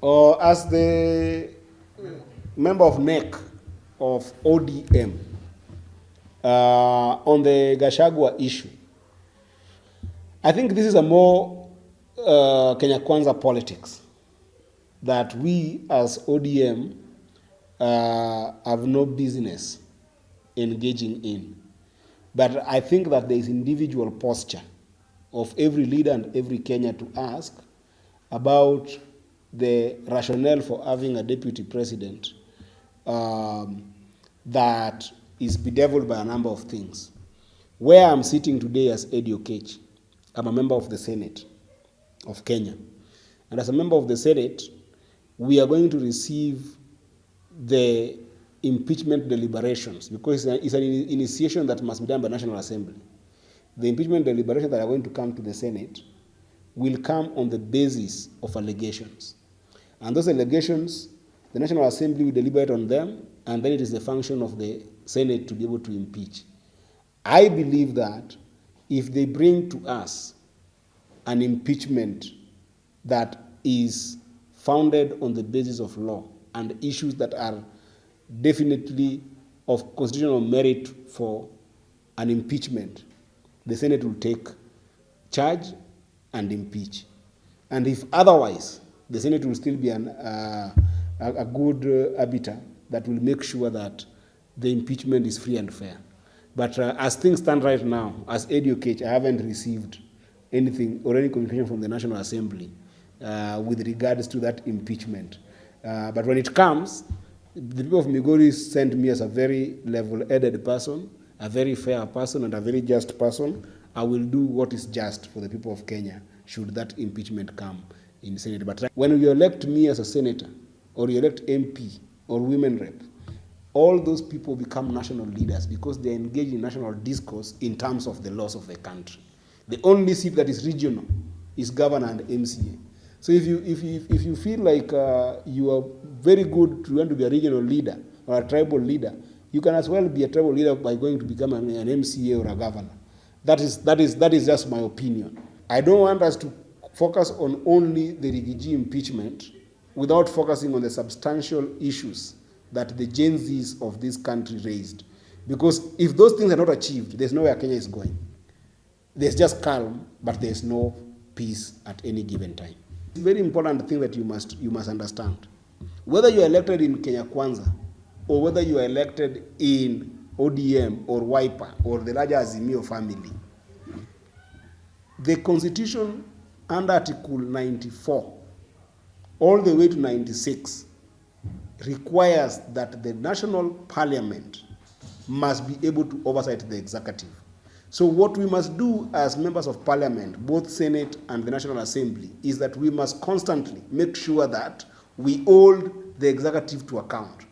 Or as the member of NEC of ODM on the Gachagua issue, I think this is a more Kenya Kwanza politics that we as ODM have no business engaging in. But I think that there is individual posture of every leader and every Kenya to ask about the rationale for having a deputy president that is bedeviled by a number of things. Where I'm sitting today as Eddy Oketch, I'm a member of the Senate of Kenya. And as a member of the Senate, we are going to receive the impeachment deliberations because it's an initiation that must be done by National Assembly. The impeachment deliberations that are going to come to the Senate will come on the basis of allegations. And those allegations, the National Assembly will deliberate on them, and then it is the function of the Senate to be able to impeach. I believe that if they bring to us an impeachment that is founded on the basis of law and issues that are definitely of constitutional merit for an impeachment, the Senate will take charge and impeach. And if otherwise, the Senate will still be a good arbiter that will make sure that the impeachment is free and fair. But as things stand right now, as Eddy Oketch, I haven't received anything or any communication from the National Assembly with regards to that impeachment. But when it comes, the people of Migori sent me as a very level-headed person, a very fair person, and a very just person. I will do what is just for the people of Kenya should that impeachment come in the Senate. But when you elect me as a senator, or you elect MP, or women rep, all those people become national leaders because they engage in national discourse in terms of the laws of the country. The only seat that is regional is governor and MCA. So if you feel like you are very good to want to be a regional leader or a tribal leader, you can as well be a tribal leader by going to become an MCA or a governor. That is just my opinion. I don't want us to focus on only the Rigiji impeachment without focusing on the substantial issues that the Gen Zs of this country raised. Because if those things are not achieved, there's nowhere Kenya is going. There's just calm, but there's no peace at any given time. It's a very important thing that you must understand. Whether you are elected in Kenya Kwanza, or whether you are elected in ODM or Wiper or the larger Azimio family, the Constitution under Article 94 all the way to 96 requires that the National Parliament must be able to oversight the executive. So what we must do as members of Parliament, both Senate and the National Assembly, is that we must constantly make sure that we hold the executive to account.